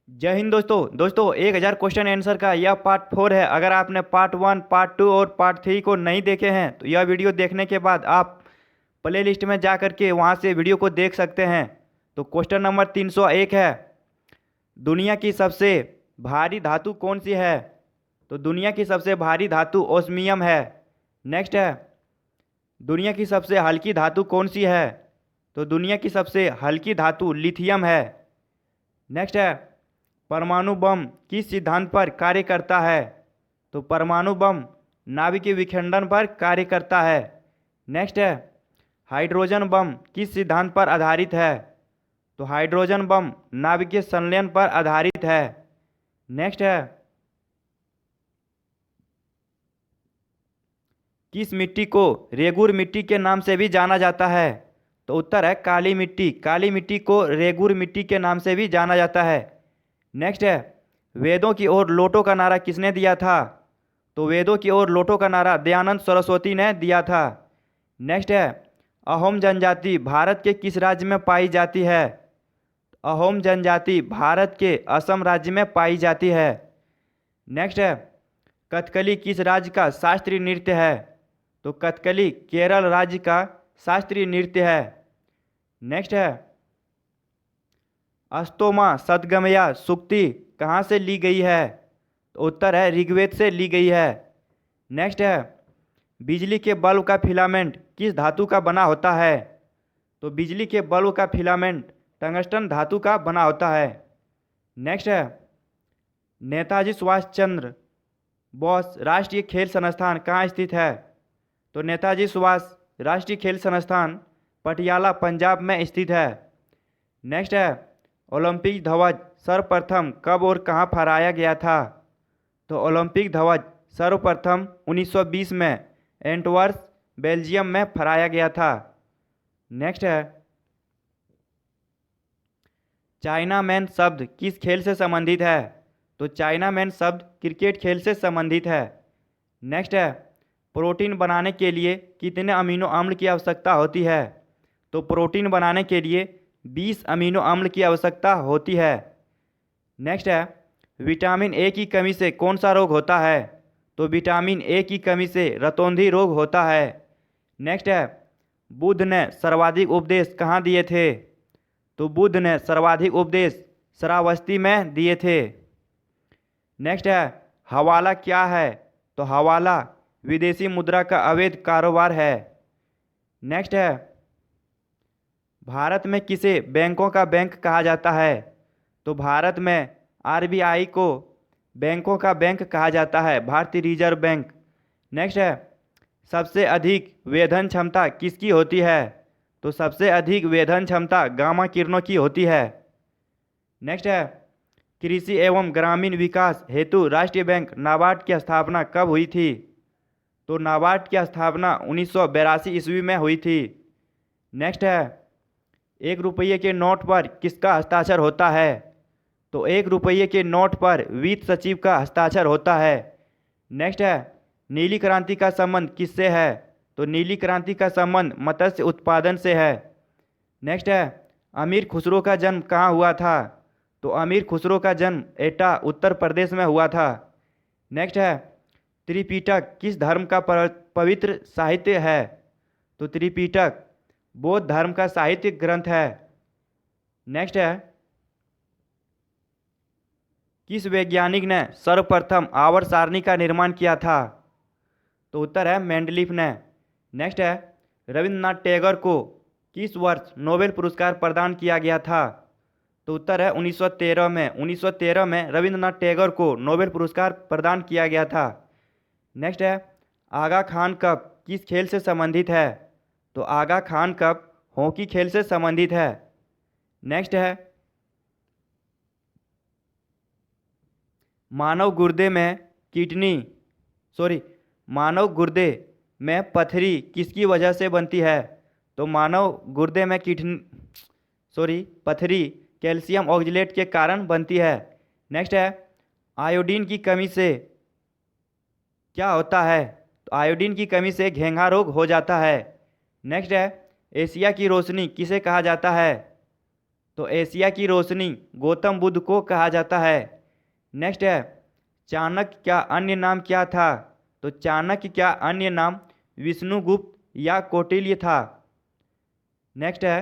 जय हिंद दोस्तों 1000 question answer का यह पार्ट 4 है। अगर आपने पार्ट 1, पार्ट 2 और पार्ट 3 को नहीं देखे हैं तो यह वीडियो देखने के बाद आप प्ले लिस्ट में जा करके वहां से वीडियो को देख सकते हैं। तो क्वेश्चन नंबर 301 है, दुनिया की सबसे भारी धातु कौन सी है? तो दुनिया की सबसे भारी धातु ओस्मियम है। नेक्स्ट है, दुनिया की सबसे हल्की धातु कौन सी है? तो दुनिया की सबसे हल्की धातु लिथियम है। नेक्स्ट है, परमाणु बम किस सिद्धांत पर कार्य करता है? तो परमाणु बम नाभिकीय विखंडन पर कार्य करता है। नेक्स्ट है, हाइड्रोजन बम किस सिद्धांत पर आधारित है? तो हाइड्रोजन बम नाभिकीय संलयन पर आधारित है। नेक्स्ट है, किस मिट्टी को रेगुर मिट्टी के नाम से भी जाना जाता है? तो उत्तर है काली मिट्टी। काली मिट्टी को रेगुर मिट्टी के नाम से भी जाना जाता है। नेक्स्ट है, वेदों की ओर लौटो का नारा किसने दिया था? तो वेदों की ओर लौटो का नारा दयानंद सरस्वती ने दिया था। नेक्स्ट है, अहोम जनजाति भारत के किस राज्य में पाई जाती है? अहोम जनजाति भारत के असम राज्य में पाई जाती है। नेक्स्ट है, कथकली किस राज्य का शास्त्रीय नृत्य है? तो कथकली केरल राज्य का शास्त्रीय नृत्य है। नेक्स्ट है, अस्तोमा सदगमया सूक्ति कहाँ से ली गई है? तो उत्तर है ऋग्वेद से ली गई है। नेक्स्ट है, बिजली के बल्ब का फिलामेंट किस धातु का बना होता है? तो बिजली के बल्ब का फिलामेंट टंगस्टन धातु का बना होता है। नेक्स्ट है, नेताजी सुभाष चंद्र बोस राष्ट्रीय खेल संस्थान कहाँ स्थित है? तो नेताजी सुभाष राष्ट्रीय खेल संस्थान पटियाला पंजाब में स्थित है। नेक्स्ट है, ओलंपिक ध्वज सर्वप्रथम कब और कहाँ फहराया गया था? तो ओलंपिक ध्वज सर्वप्रथम 1920 में एंटवर्प बेल्जियम में फहराया गया था। नेक्स्ट है, चाइना मैन शब्द किस खेल से संबंधित है? तो चाइना मैन शब्द क्रिकेट खेल से संबंधित है। नेक्स्ट है, प्रोटीन बनाने के लिए कितने अमीनो अम्ल की आवश्यकता होती है? तो प्रोटीन बनाने के लिए 20 अमीनो अम्ल की आवश्यकता होती है। नेक्स्ट है, विटामिन ए की कमी से कौन सा रोग होता है? तो विटामिन ए की कमी से रतौंधी रोग होता है। नेक्स्ट है, बुद्ध ने सर्वाधिक उपदेश कहाँ दिए थे? तो बुद्ध ने सर्वाधिक उपदेश श्रावस्ती में दिए थे। नेक्स्ट है, हवाला क्या है? तो हवाला विदेशी मुद्रा का अवैध कारोबार है। नेक्स्ट है, भारत में किसे बैंकों का बैंक कहा जाता है? तो भारत में आरबीआई को बैंकों का बैंक कहा जाता है, भारतीय रिजर्व बैंक। नेक्स्ट है, सबसे अधिक वेधन क्षमता किसकी होती है? तो सबसे अधिक वेधन क्षमता गामा किरणों की होती है। नेक्स्ट है, कृषि एवं ग्रामीण विकास हेतु राष्ट्रीय बैंक नाबार्ड की स्थापना कब हुई थी? तो नाबार्ड की स्थापना 1982 ईस्वी में हुई थी। नेक्स्ट है, 1 रुपये के नोट पर किसका हस्ताक्षर होता है? तो 1 रुपये के नोट पर वित्त सचिव का हस्ताक्षर होता है। नेक्स्ट है, नीली क्रांति का संबंध किससे है? तो नीली क्रांति का संबंध मत्स्य उत्पादन से है। नेक्स्ट है, अमीर खुसरो का जन्म कहाँ हुआ था? तो अमीर खुसरो का जन्म एटा उत्तर प्रदेश में हुआ था। नेक्स्ट है, त्रिपिटक किस धर्म का पवित्र साहित्य है? तो त्रिपिटक बौद्ध धर्म का साहित्य ग्रंथ है। नेक्स्ट है, किस वैज्ञानिक ने सर्वप्रथम आवर्त सारणी का निर्माण किया था? तो उत्तर है मेंडलीफ ने। नेक्स्ट है, रविंद्रनाथ टैगोर को किस वर्ष नोबेल पुरस्कार प्रदान किया गया था? तो उत्तर है 1913 में। 1913 में रविंद्रनाथ टैगोर को नोबेल पुरस्कार प्रदान किया गया था। नेक्स्ट है, आगा खान कप किस खेल से संबंधित है? तो आगा खान कप हॉकी खेल से संबंधित है। नेक्स्ट है, मानव गुर्दे में किडनी मानव गुर्दे में पथरी किसकी वजह से बनती है? तो मानव गुर्दे में पथरी कैल्शियम ऑक्जेलेट के कारण बनती है। नेक्स्ट है, आयोडीन की कमी से क्या होता है? तो आयोडीन की कमी से घेंघा रोग हो जाता है। नेक्स्ट है, एशिया की रोशनी किसे कहा जाता है? तो एशिया की रोशनी गौतम बुद्ध को कहा जाता है। नेक्स्ट है, चाणक्य का अन्य नाम क्या था? तो चाणक्य का अन्य नाम विष्णुगुप्त या कौटिल्य था। नेक्स्ट है,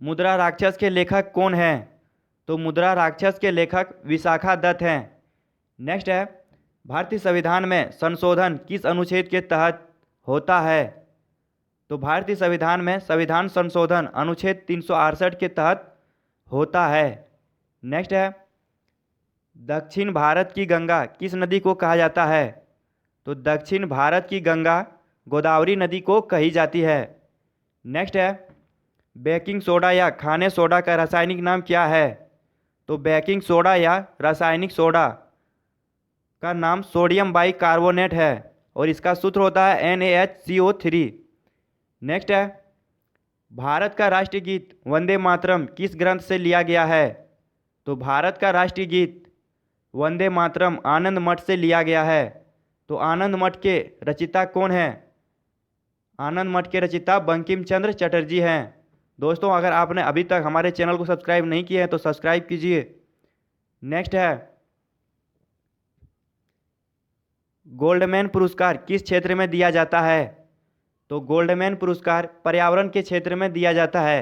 मुद्रा राक्षस के लेखक कौन हैं? तो मुद्रा राक्षस के लेखक विशाखा दत्त हैं। नेक्स्ट है, भारतीय संविधान में संशोधन किस अनुच्छेद के तहत होता है? तो भारतीय संविधान में संविधान संशोधन अनुच्छेद 368 के तहत होता है। नेक्स्ट है, दक्षिण भारत की गंगा किस नदी को कहा जाता है? तो दक्षिण भारत की गंगा गोदावरी नदी को कही जाती है। नेक्स्ट है, बेकिंग सोडा या खाने सोडा का रासायनिक नाम क्या है? तो बेकिंग सोडा या रासायनिक सोडा का नाम सोडियम बाइकार्बोनेट है और इसका सूत्र होता है NaHCO3। नेक्स्ट है, भारत का राष्ट्रीय गीत वंदे मातरम किस ग्रंथ से लिया गया है? तो भारत का राष्ट्रीय गीत वंदे मातरम आनंद मठ से लिया गया है। तो आनंद मठ के रचिता कौन है? आनंद मठ के रचिता बंकिम चंद्र चटर्जी हैं। दोस्तों, अगर आपने अभी तक हमारे चैनल को सब्सक्राइब नहीं किया है तो सब्सक्राइब कीजिए। नेक्स्ट है, गोल्डमैन पुरस्कार किस क्षेत्र में दिया जाता है? तो गोल्डमैन पुरस्कार पर्यावरण के क्षेत्र में दिया जाता है।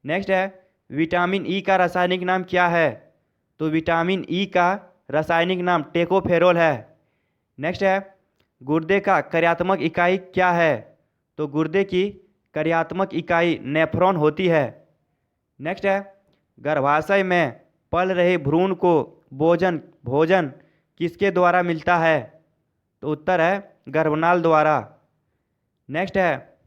नेक्स्ट है, विटामिन ई का रासायनिक नाम क्या है? तो विटामिन ई का रासायनिक नाम टेकोफेरोल है। नेक्स्ट है, गुर्दे का कार्यात्मक इकाई क्या है? तो गुर्दे की कार्यात्मक इकाई नेफ्रॉन होती है। नेक्स्ट है, गर्भाशय में पल रहे भ्रूण को भोजन किसके द्वारा मिलता है? तो उत्तर है गर्भनाल द्वारा। नेक्स्ट है,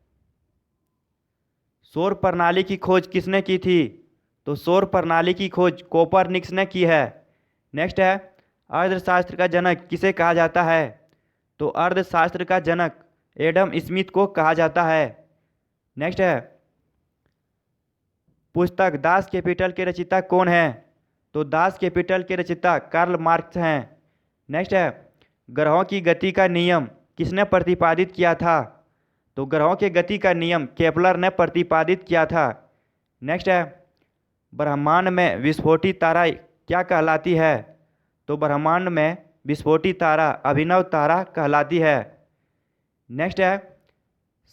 सौर प्रणाली की खोज किसने की थी? तो सौर प्रणाली की खोज कोपरनिकस ने की है। नेक्स्ट है, अर्थशास्त्र का जनक किसे कहा जाता है? तो अर्थशास्त्र का जनक एडम स्मिथ को कहा जाता है। नेक्स्ट है, पुस्तक दास कैपिटल के रचयिता कौन है? तो दास कैपिटल के रचयिता कार्ल मार्क्स हैं। नेक्स्ट है, ग्रहों की गति का नियम किसने प्रतिपादित किया था? तो ग्रहों के गति का नियम केपलर ने प्रतिपादित किया था। नेक्स्ट है, ब्रह्मांड में विस्फोटित तारा क्या कहलाती है? तो ब्रह्मांड में विस्फोटित तारा अभिनव तारा कहलाती है। नेक्स्ट है,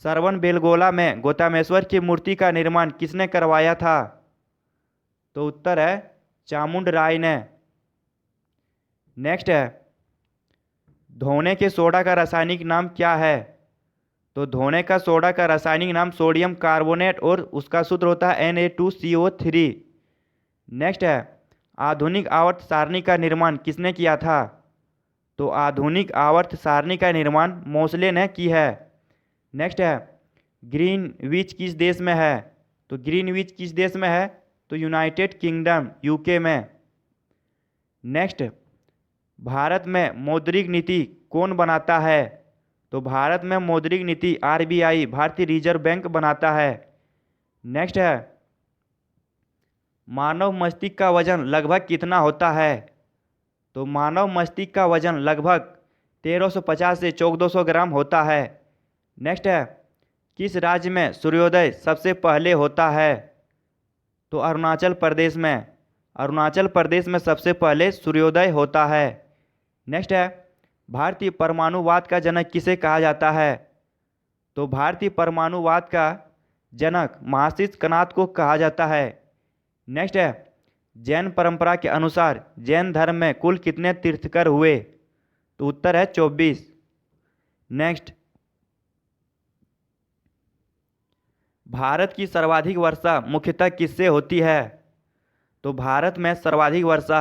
श्रवण बेलगोला में गौतमेश्वर की मूर्ति का निर्माण किसने करवाया था? तो उत्तर है चामुंड राय ने। नेक्स्ट है, धोने के सोडा का रासायनिक नाम क्या है? तो धोने का सोडा का रासायनिक नाम सोडियम कार्बोनेट और उसका सूत्र होता है Na2CO3। नेक्स्ट है, आधुनिक आवर्त सारणी का निर्माण किसने किया था? तो आधुनिक आवर्त सारणी का निर्माण मोसले ने की है। नेक्स्ट है, ग्रीनविच किस देश में है? तो ग्रीनविच किस देश में है? तो यूनाइटेड किंगडम UK में। नेक्स्ट, भारत में मौद्रिक नीति कौन बनाता है? तो भारत में मौद्रिक नीति RBI भारतीय रिजर्व बैंक बनाता है। नेक्स्ट है, मानव मस्तिष्क का वजन लगभग कितना होता है? तो मानव मस्तिष्क का वजन लगभग 1350 से 1400 ग्राम होता है। नेक्स्ट है, किस राज्य में सूर्योदय सबसे पहले होता है? तो अरुणाचल प्रदेश में। अरुणाचल प्रदेश में सबसे पहले सूर्योदय होता है। नेक्स्ट है, भारतीय परमाणुवाद का जनक किसे कहा जाता है? तो भारतीय परमाणुवाद का जनक महर्षि कणाद को कहा जाता है। नेक्स्ट है, जैन परंपरा के अनुसार जैन धर्म में कुल कितने तीर्थंकर हुए? तो उत्तर है 24। नेक्स्ट, भारत की सर्वाधिक वर्षा मुख्यतः किससे होती है? तो भारत में सर्वाधिक वर्षा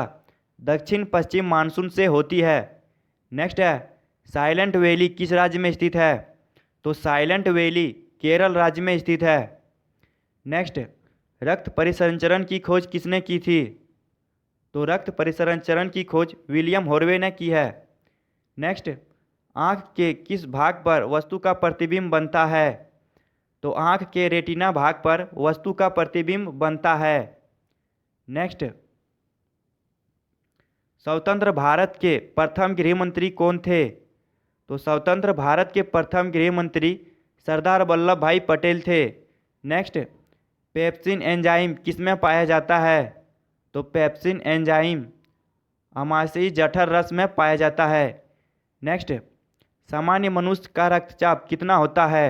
दक्षिण पश्चिम मानसून से होती है। नेक्स्ट है, साइलेंट वैली किस राज्य में स्थित है? तो साइलेंट वैली केरल राज्य में स्थित है। नेक्स्ट, रक्त परिसंचरण की खोज किसने की थी? तो रक्त परिसंचरण की खोज विलियम हॉर्वे ने की है। नेक्स्ट, आँख के किस भाग पर वस्तु का प्रतिबिंब बनता है? तो आँख के रेटिना भाग पर वस्तु का प्रतिबिंब बनता है। नेक्स्ट, स्वतंत्र भारत के प्रथम गृह मंत्री कौन थे? तो स्वतंत्र भारत के प्रथम गृह मंत्री सरदार वल्लभ भाई पटेल थे। नेक्स्ट, पेप्सिन एंजाइम किसमें पाया जाता है? तो पेप्सिन एंजाइम अमाशयी जठर रस में पाया जाता है। नेक्स्ट, सामान्य मनुष्य का रक्तचाप कितना होता है?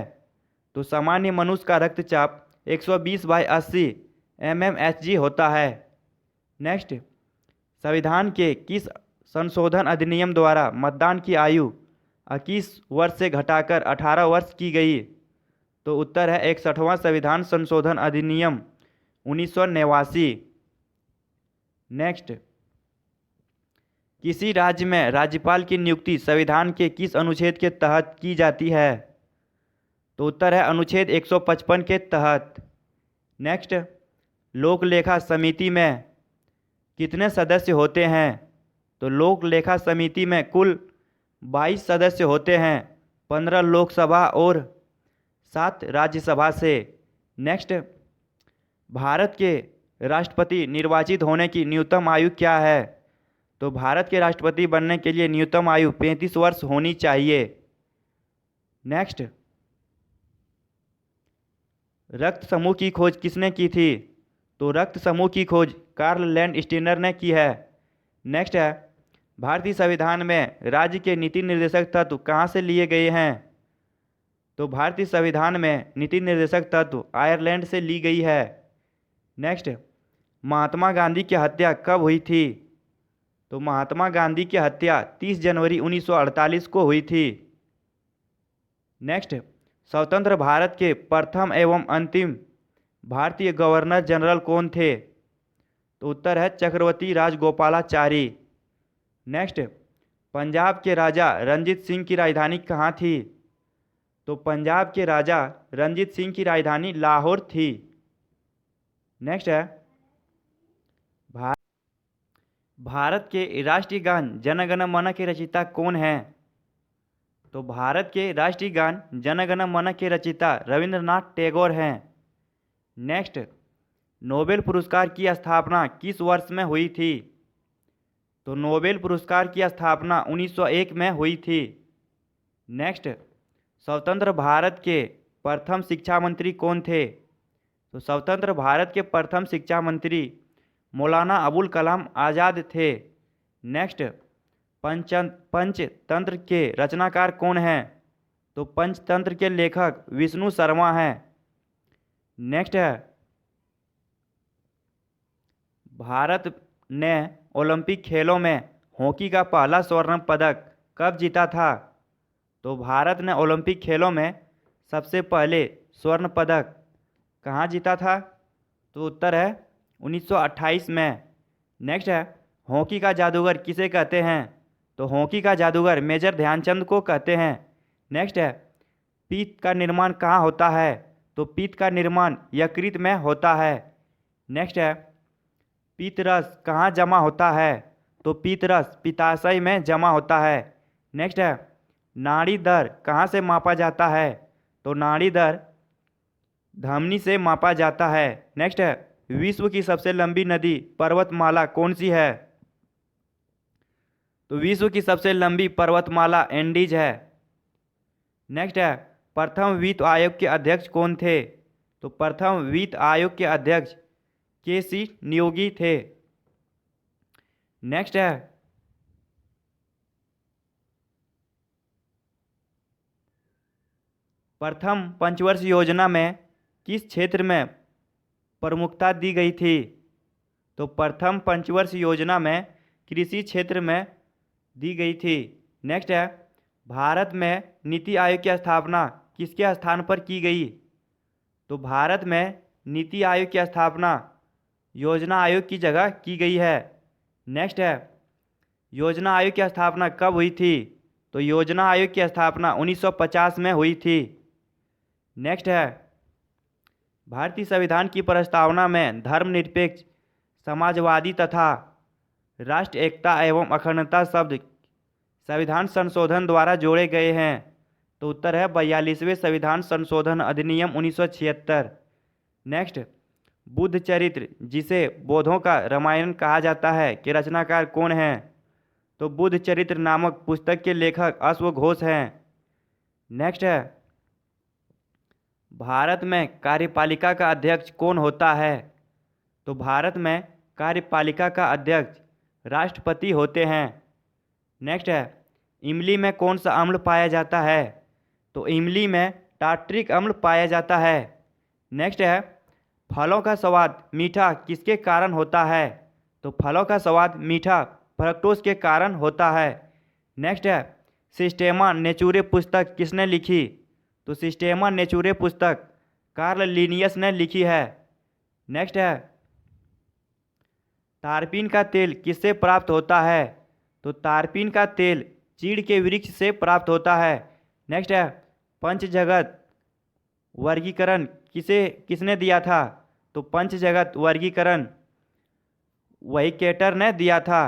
तो सामान्य मनुष्य का रक्तचाप 120/80 mmHg होता है। नेक्स्ट, संविधान के किस संशोधन अधिनियम द्वारा मतदान की आयु 21 वर्ष से घटाकर 18 वर्ष की गई? तो उत्तर है 61वां संविधान संशोधन अधिनियम 1989। नेक्स्ट, किसी राज्य में राज्यपाल की नियुक्ति संविधान के किस अनुच्छेद के तहत की जाती है? तो उत्तर है अनुच्छेद 155 के तहत। नेक्स्ट, लोक लेखा समिति में कितने सदस्य होते हैं? तो लोक लेखा समिति में कुल 22 सदस्य होते हैं, 15 लोकसभा और 7 राज्यसभा से। नेक्स्ट, भारत के राष्ट्रपति निर्वाचित होने की न्यूनतम आयु क्या है? तो भारत के राष्ट्रपति बनने के लिए न्यूनतम आयु 35 वर्ष होनी चाहिए। नेक्स्ट, रक्त समूह की खोज किसने की थी? तो रक्त समूह की खोज कार्ल लैंडस्टीनर ने की है। नेक्स्ट है, भारतीय संविधान में राज्य के नीति निर्देशक तत्व कहाँ से लिए गए हैं? तो भारतीय संविधान में नीति निर्देशक तत्व आयरलैंड से ली गई है। नेक्स्ट, महात्मा गांधी की हत्या कब हुई थी? तो महात्मा गांधी की हत्या 30 जनवरी 1948 को हुई थी। नेक्स्ट, स्वतंत्र भारत के प्रथम एवं अंतिम भारतीय गवर्नर जनरल कौन थे? तो उत्तर है चक्रवर्ती राजगोपालाचारी। नेक्स्ट, पंजाब के राजा रंजीत सिंह की राजधानी कहाँ थी? तो पंजाब के राजा रंजीत सिंह की राजधानी लाहौर थी। नेक्स्ट है, भारत के राष्ट्रीय गान जन गण मन के रचयिता कौन हैं? तो भारत के राष्ट्रीय गान जन गण मन के रचयिता रविंद्रनाथ टैगोर हैं। नेक्स्ट, नोबेल पुरस्कार की स्थापना किस वर्ष में हुई थी? तो नोबेल पुरस्कार की स्थापना 1901 में हुई थी। नेक्स्ट, स्वतंत्र भारत के प्रथम शिक्षा मंत्री कौन थे? तो स्वतंत्र भारत के प्रथम शिक्षा मंत्री मौलाना अबुल कलाम आज़ाद थे। नेक्स्ट, पंचतंत्र के रचनाकार कौन हैं? तो पंचतंत्र के लेखक विष्णु शर्मा हैं। नेक्स्ट है, भारत ने ओलंपिक खेलों में हॉकी का पहला स्वर्ण पदक कब जीता था? तो भारत ने ओलंपिक खेलों में सबसे पहले स्वर्ण पदक कहाँ जीता था? तो उत्तर है 1928 में। नेक्स्ट है, हॉकी का जादूगर किसे कहते हैं? तो हॉकी का जादूगर मेजर ध्यानचंद को कहते हैं। नेक्स्ट है, पीत का निर्माण कहाँ होता है? तो पीत का निर्माण यकृत में होता है। नेक्स्ट है, पीत रस कहाँ जमा होता है? तो पीत रस पित्ताशय में जमा होता है। नेक्स्ट है, नाड़ी दर कहाँ से मापा जाता है? तो नाड़ी दर धमनी से मापा जाता है। नेक्स्ट है, विश्व की सबसे लंबी नदी पर्वतमाला कौन सी है? तो विश्व की सबसे लंबी पर्वतमाला एंडीज है। नेक्स्ट है, प्रथम वित्त आयोग के अध्यक्ष कौन थे? तो प्रथम वित्त आयोग के अध्यक्ष के.सी. नियोगी थे। नेक्स्ट है, प्रथम पंचवर्ष योजना में किस क्षेत्र में प्रमुखता दी गई थी? तो प्रथम पंचवर्ष योजना में कृषि क्षेत्र में दी गई थी। नेक्स्ट है, भारत में नीति आयोग की स्थापना किसके स्थान पर की गई? तो भारत में नीति आयोग की स्थापना योजना आयोग की जगह की गई है। नेक्स्ट है, योजना आयोग की स्थापना कब हुई थी? तो योजना आयोग की स्थापना 1950 में हुई थी। नेक्स्ट है, भारतीय संविधान की प्रस्तावना में धर्मनिरपेक्ष, समाजवादी तथा राष्ट्र एकता एवं अखंडता शब्द संविधान संशोधन द्वारा जोड़े गए हैं। तो उत्तर है 42वें संविधान संशोधन अधिनियम 1976। नेक्स्ट, बुद्ध चरित्र जिसे बौद्धों का रामायण कहा जाता है के रचनाकार कौन हैं? तो बुद्ध चरित्र नामक पुस्तक के लेखक अश्वघोष हैं। नेक्स्ट है, भारत में कार्यपालिका का अध्यक्ष कौन होता है? तो भारत में कार्यपालिका का अध्यक्ष राष्ट्रपति होते हैं। नेक्स्ट है, इमली में कौन सा अम्ल पाया जाता है? तो इमली में टार्ट्रिक अम्ल पाया जाता है। नेक्स्ट है, फलों का स्वाद मीठा किसके कारण होता है? तो फलों का स्वाद मीठा फ्रक्टोज के कारण होता है। नेक्स्ट है, सिस्टेमा नेचुरे पुस्तक किसने लिखी? तो सिस्टेमा नेचुरे पुस्तक कार्ल लिनियस ने लिखी है। नेक्स्ट है, तारपीन का तेल किससे प्राप्त होता है? तो तारपीन का तेल चीड़ के वृक्ष से प्राप्त होता है। नेक्स्ट है, पंचजगत वर्गीकरण किसने दिया था? तो पंचजगत वर्गीकरण वही केटर ने दिया था।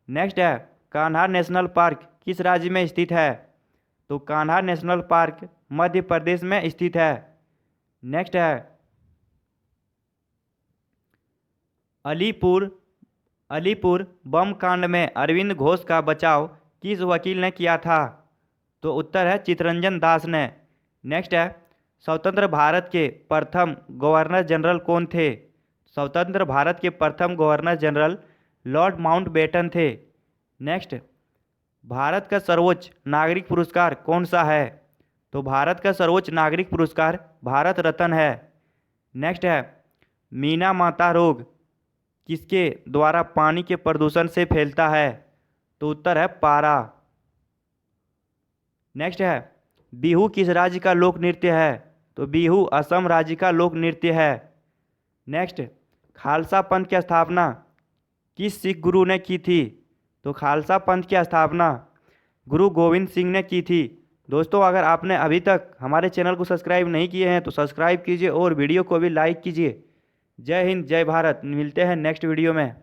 नेक्स्ट है, कान्हा नेशनल पार्क किस राज्य में स्थित है? तो कान्हा नेशनल पार्क मध्य प्रदेश में स्थित है। नेक्स्ट है, अलीपुर बम कांड में अरविंद घोष का बचाव किस वकील ने किया था? तो उत्तर है चितरंजन दास ने। नेक्स्ट है, स्वतंत्र भारत के प्रथम गवर्नर जनरल कौन थे? स्वतंत्र भारत के प्रथम गवर्नर जनरल लॉर्ड माउंटबेटन थे। नेक्स्ट, भारत का सर्वोच्च नागरिक पुरस्कार कौन सा है? तो भारत का सर्वोच्च नागरिक पुरस्कार भारत रत्न है। नेक्स्ट है, मीना माता रोग किसके द्वारा पानी के प्रदूषण से फैलता है? तो उत्तर है पारा। नेक्स्ट है, बिहू किस राज्य का लोक नृत्य है? तो बिहू असम राज्य का लोक नृत्य है। नेक्स्ट, खालसा पंथ की स्थापना किस सिख गुरु ने की थी? तो खालसा पंथ की स्थापना गुरु गोविंद सिंह ने की थी। दोस्तों, अगर आपने अभी तक हमारे चैनल को सब्सक्राइब नहीं किए हैं तो सब्सक्राइब कीजिए और वीडियो को भी लाइक कीजिए। जय हिंद, जय भारत। मिलते हैं नेक्स्ट वीडियो में।